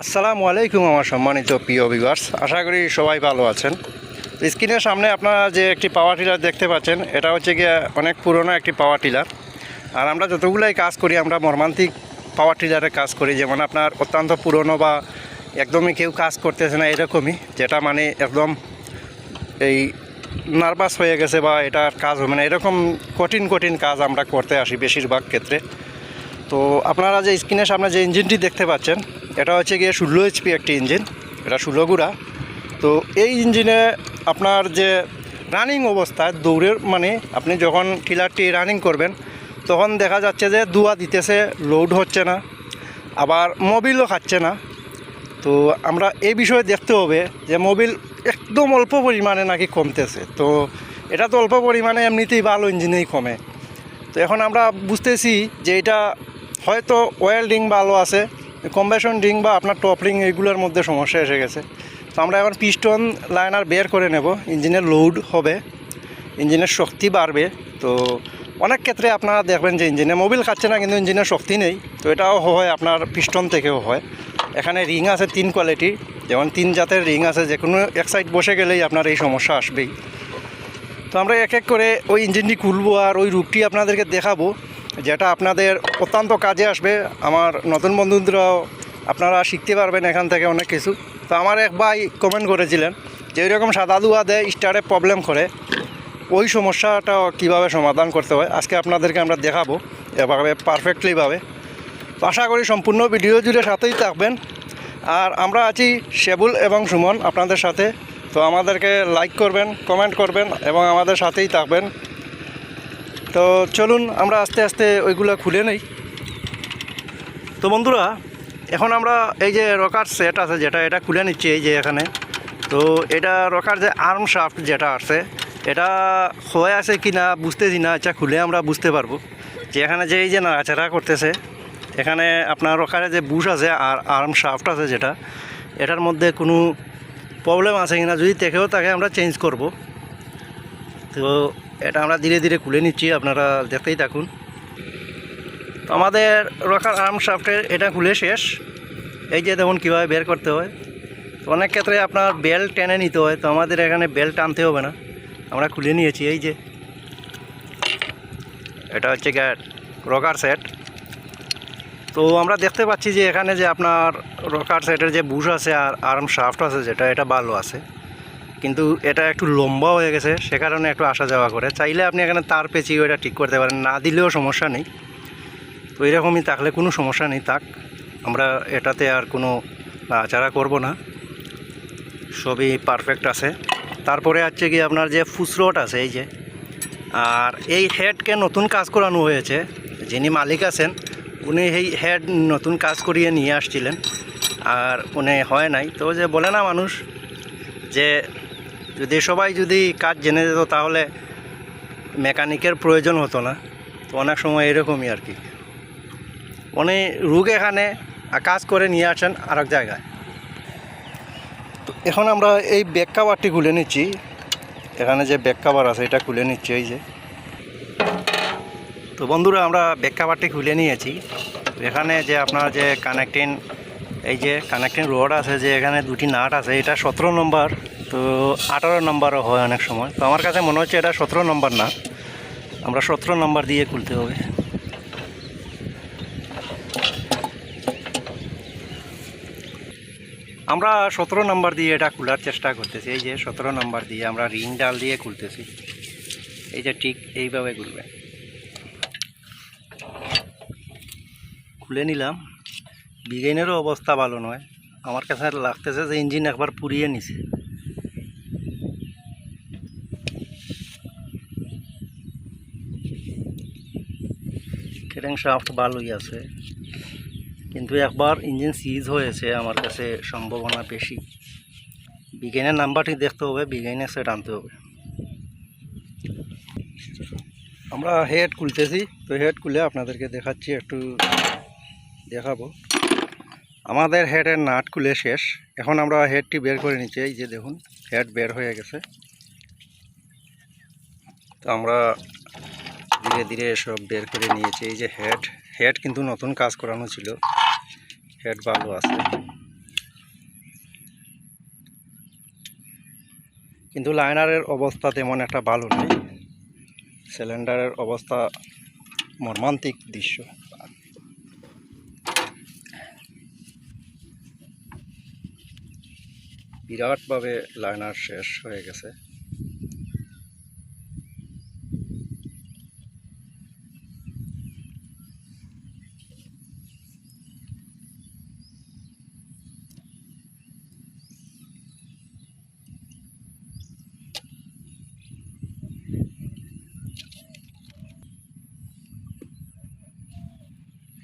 আসসালামু আলাইকুম আমার সম্মানিত প্রিয় ভিউয়ার্স, আশা করি সবাই ভালো আছেন। স্ক্রিনের সামনে আপনারা যে একটি পাওয়ার টিলার দেখতে পাচ্ছেন, এটা হচ্ছে গিয়ে অনেক পুরনো একটি পাওয়ার টিলার। আর আমরা যতগুলাই কাজ করি, আমরা মর্মান্তিক পাওয়ার টিলারে কাজ করি, যেমন আপনার অত্যন্ত পুরনো বা একদমই কেউ কাজ করতেছে না এরকমই, যেটা মানে একদম এই নার্ভাস হয়ে গেছে বা এটার কাজ হবে না, এরকম কঠিন কঠিন কাজ আমরা করতে আসি বেশিরভাগ ক্ষেত্রে। তো আপনারা যে স্ক্রিনের সামনে যে ইঞ্জিনটি দেখতে পাচ্ছেন, এটা হচ্ছে গিয়ে 16 HP একটি ইঞ্জিন, এটা 16 গুড়া। তো এই ইঞ্জিনে আপনার যে রানিং অবস্থায় দৌড়ের মানে আপনি যখন টিলারটি রানিং করবেন তখন দেখা যাচ্ছে যে ধোঁয়া দিতেছে, লোড হচ্ছে না, আবার মোবিলও খাচ্ছে না। তো আমরা এই বিষয়ে দেখতে হবে যে মোবিল একদম অল্প পরিমাণে নাকি কমতেছে। তো এটা তো অল্প পরিমাণে এমনিতেই ভালো ইঞ্জিনেই কমে। তো এখন আমরা বুঝতেছি যে এটা হয়তো অয়েল রিং ভালো আছে, কম্বেশন রিং বা আপনার টপ রিং এইগুলোর মধ্যে সমস্যা এসে গেছে। তো আমরা এখন পিস্টন লাইনার বের করে নেব, ইঞ্জিনের লোড হবে, ইঞ্জিনের শক্তি বাড়বে। তো অনেক ক্ষেত্রে আপনারা দেখবেন যে ইঞ্জিনে মোবিল খাচ্ছে না কিন্তু ইঞ্জিনের শক্তি নেই। তো এটাও হয় আপনার পিস্টন থেকেও হয়। এখানে রিং আছে 3 কোয়ালিটি, যেমন 3 জাতের রিং আছে, যে কোনো এক সাইড বসে গেলেই আপনার এই সমস্যা আসবেই। তো আমরা এক এক করে ওই ইঞ্জিনটি খুলবো আর ওই রূপটি আপনাদেরকে দেখাবো, যেটা আপনাদের অত্যন্ত কাজে আসবে। আমার নতুন বন্ধুদেরও আপনারা শিখতে পারবেন এখান থেকে অনেক কিছু। তো আমার এক ভাই কমেন্ট করেছিলেন যে ওইরকম সাদা ধোঁয়া দেয়, স্টারে প্রবলেম করে, ওই সমস্যাটা কীভাবে সমাধান করতে হয় আজকে আপনাদেরকে আমরা দেখাবো এভাবে পারফেক্টলিভাবে। তো আশা করি সম্পূর্ণ ভিডিও জুড়ে সাথেই থাকবেন। আর আমরা আছি শেবুল এবং সুমন আপনাদের সাথে। তো আমাদেরকে লাইক করবেন, কমেন্ট করবেন এবং আমাদের সাথেই থাকবেন। তো চলুন আমরা আস্তে আস্তে ওইগুলো খুলে নেই। তো বন্ধুরা, এখন আমরা এই যে রকার সেট আছে যেটা, এটা খুলে নিচ্ছি এই যে এখানে। তো এটা রকার যে আর্ম শাফট যেটা আছে, এটা হয়ে আছে কি না বুঝতেছি না। আচ্ছা, খুলে আমরা বুঝতে পারবো যে এখানে যে এই যে নাড়াচাড়া করতেছে, এখানে আপনার রকারে যে বুশ আছে আর আর্ম শাফট আছে যেটা, এটার মধ্যে কোনো প্রবলেম আছে কিনা, যদি দেখেও তাকে আমরা চেঞ্জ করব। তো এটা আমরা ধীরে ধীরে খুলে নিচ্ছি, আপনারা দেখতেই থাকুন। তো আমাদের রকার আর্ম শাফটের এটা খুলে শেষ। এই যে দেখুন কীভাবে বের করতে হয়। তো অনেক ক্ষেত্রে আপনার বেল্ট টেনে নিতে হয়, তো আমাদের এখানে বেল্ট টানতে হবে না, আমরা খুলে নিয়েছি। এই যে এটা হচ্ছে রকার সেট। তো আমরা দেখতে পাচ্ছি যে এখানে যে আপনার রকার সেটের যে বুশ আছে আর আর্ম শাফট আছে যেটা, এটা ভালো আছে, কিন্তু এটা একটু লম্বা হয়ে গেছে, সে কারণে একটু আসা যাওয়া করে। চাইলে আপনি এখানে তার পেঁচিয়ে ওইটা ঠিক করতে পারেন, না দিলেও সমস্যা নেই। তো এরকমই থাকলে কোনো সমস্যা নেই, থাক, আমরা এটাতে আর কোনো নাড়াচাড়া করব না, সবই পারফেক্ট আছে। তারপরে হচ্ছে কি আপনার যে ফুসরট আছে এই যে, আর এই হেডকে নতুন কাজ করানো হয়েছে। যিনি মালিক আছেন উনি এই হেড নতুন কাজ করিয়ে নিয়ে আসছিলেন, আর উনি হয় নাই। তো যে বলে না মানুষ যে যদি সবাই যদি কাজ জেনে যেত তাহলে মেকানিকের প্রয়োজন হতো না। তো অনেক সময় এরকমই আর কি, উনি রোগ এখানে কাজ করে নিয়ে আসেন আরেক জায়গায়। তো এখন আমরা এই ব্যাক কাভারটি খুলে নিচ্ছি, এখানে যে ব্যাক কাভার আছে এটা খুলে নিচ্ছি এই যে। তো বন্ধুরা, আমরা ব্যাক কাভারটি খুলে নিয়েছি। এখানে যে আপনার যে কানেক্টিং, এই যে কানেক্টিং রড আছে, যে এখানে দুটি নাট আছে, এটা 17 নম্বর, তো 18 নম্বরও হয় অনেক সময়। তো আমার কাছে মনে হচ্ছে এটা 17 নম্বর না, আমরা 17 নম্বর দিয়ে খুলতে হবে। আমরা 17 নম্বর দিয়ে এটা খোলার চেষ্টা করতেছি। এই যে 17 নম্বর দিয়ে আমরা রিং ডাল দিয়ে খুলতেছি। এই যে ঠিক এইভাবে খুলবে, খুলে নিলাম। বিগিনারেরও অবস্থা ভালো নয়, আমার কাছে লাগতেছে যে ইঞ্জিন একবার পুড়িয়ে নিছে। ক্র্যাঙ্ক শাফট ভালোই আছে, কিন্তু একবার ইঞ্জিন সিজ হয়েছে, আমার কাছে সম্ভাবনা বেশি। বিগিনার নাম্বারটি দেখতে হবে, বিগিনার সেট আনতে হবে। আমরা হেড খুলতেছি, তো হেড খুলে আপনাদেরকে দেখাচ্ছি, একটু দেখাবো। আমাদের হেডের নাট খুলে শেষ। এখন আমরা হেডটি বের করে নিচ্ছি। এই যে দেখুন হেড বের হয়ে গেছে। তো আমরা ধীরে ধীরে সব বের করে নিয়েছি। এই যে হেড কিন্তু নতুন কাজ করানো ছিল, হেড ভালো আছে। কিন্তু লাইনারের অবস্থা তেমন একটা ভালো নেই। সিলিন্ডারের অবস্থা মর্মান্তিক দৃশ্য। বিরাটভাবে লাইনার শেষ হয়ে গেছে।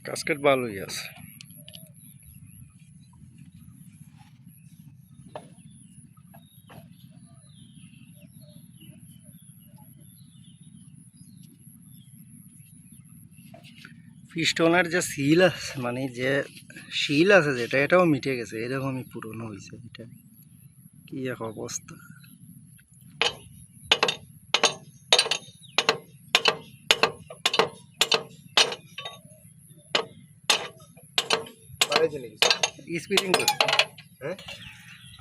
কাস্কেট ভালোই আছে। পিস্টনের যে সিল আছে, মানে যে শিল আছে যেটা, এটাও মিটে গেছে, এরকমই পুরনো হয়েছে। এটা কি এক অবস্থা! স্পিডিং করে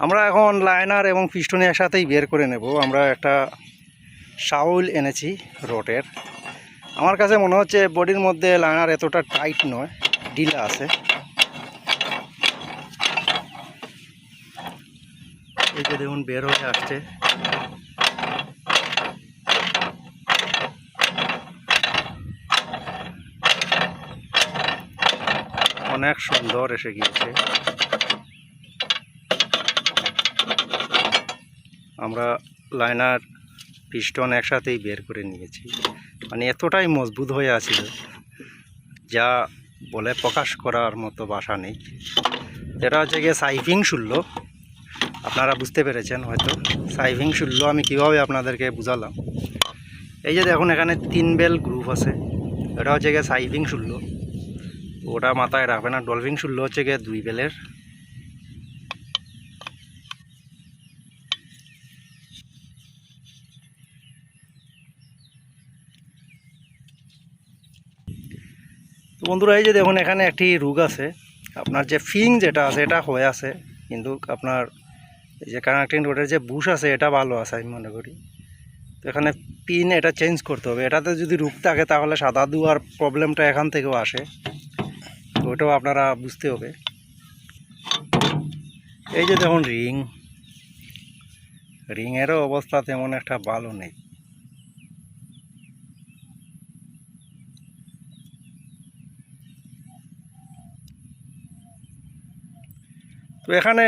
আমরা এখন লাইনার এবং পিস্টন একসাথেই বের করে নেব। আমরা একটা শাউল এনেছি রডের। আমার কাছে মনে হচ্ছে বডির মধ্যে লাইনার এতটা টাইট নয়, ঢিলা আছে। এই যে দেখুন বের হয়ে আসছে। অনেক সুন্দর এসে গিয়েছে। আমরা লাইনার পিস্টন একসাথেই বের করে নিয়েছি। মানে এতটাই মজবুত হয়ে আছিল, যা বলে প্রকাশ করার মতো ভাষা নেই। এটা হচ্ছে গিয়ে সাইভিং শূন্য। আপনারা বুঝতে পেরেছেন হয়তো সাইভিং শূন্য আমি কীভাবে আপনাদেরকে বুঝালাম। এই যে দেখুন এখানে 3 বেল গ্রুপ আছে, এটা হচ্ছে গিয়ে সাইভিং শূন্য। ওটা মাথায় রাখবে না। ডলফিন শূন্য হচ্ছে গিয়ে 2 বেলের। তো বন্ধুরা, এই যে দেখুন এখানে একটি রোগ আছে। আপনার যে ফিং যেটা আছে এটা হয়ে আছে, কিন্তু আপনার এই যে কানেক্টিং রোডের যে বুশ আছে এটা ভালো আছে আমি মনে করি। তো এখানে পিন এটা চেঞ্জ করতে হবে। এটাতে যদি রোগ থাকে তাহলে সাদা দুয়ার প্রবলেমটা এখান থেকেও আসে, তো ওটাও আপনারা বুঝতে হবে। এই যে দেখুন রিংয়েরও অবস্থা তেমন একটা ভালো নেই। তো এখানে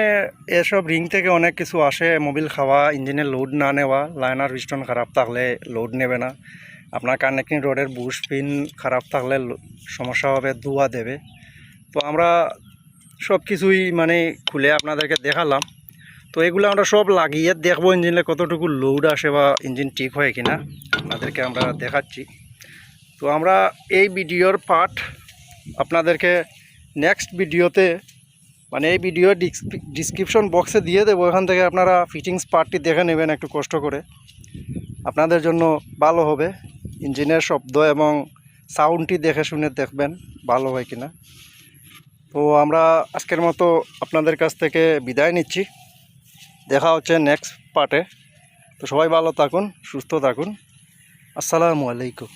এসব রিং থেকে অনেক কিছু আসে, মোবিল খাওয়া, ইঞ্জিনের লোড না নেওয়া, লাইনার পিস্টন খারাপ থাকলে লোড নেবে না, আপনার কানেক্টিং রোডের বুশ পিন খারাপ থাকলে সমস্যা হবে, ধোঁয়া দেবে। তো আমরা সব কিছুই মানে খুলে আপনাদেরকে দেখালাম। তো এগুলো আমরা সব লাগিয়ে দেখবো ইঞ্জিনে কতটুকু লোড আসে বা ইঞ্জিন ঠিক হয় কিনা, আপনাদেরকে আমরা দেখাচ্ছি। তো আমরা এই ভিডিওর পার্ট আপনাদেরকে নেক্সট ভিডিওতে, মানে এই ভিডিও ডিসক্রিপশন বক্সে দিয়ে দেবো, এখান থেকে আপনারা ফিটিংস পার্টটি দেখে নেবেন একটু কষ্ট করে। আপনাদের জন্য ভালো হবে। ইঞ্জিনের শব্দ এবং সাউন্ডটি দেখে শুনে দেখবেন ভালো হয় কিনা। তো আমরা আজকের মতো আপনাদের কাছ থেকে বিদায় নিচ্ছি। দেখা হচ্ছে নেক্সট পার্টে। তো সবাই ভালো থাকুন, সুস্থ থাকুন। আসসালামু আলাইকুম।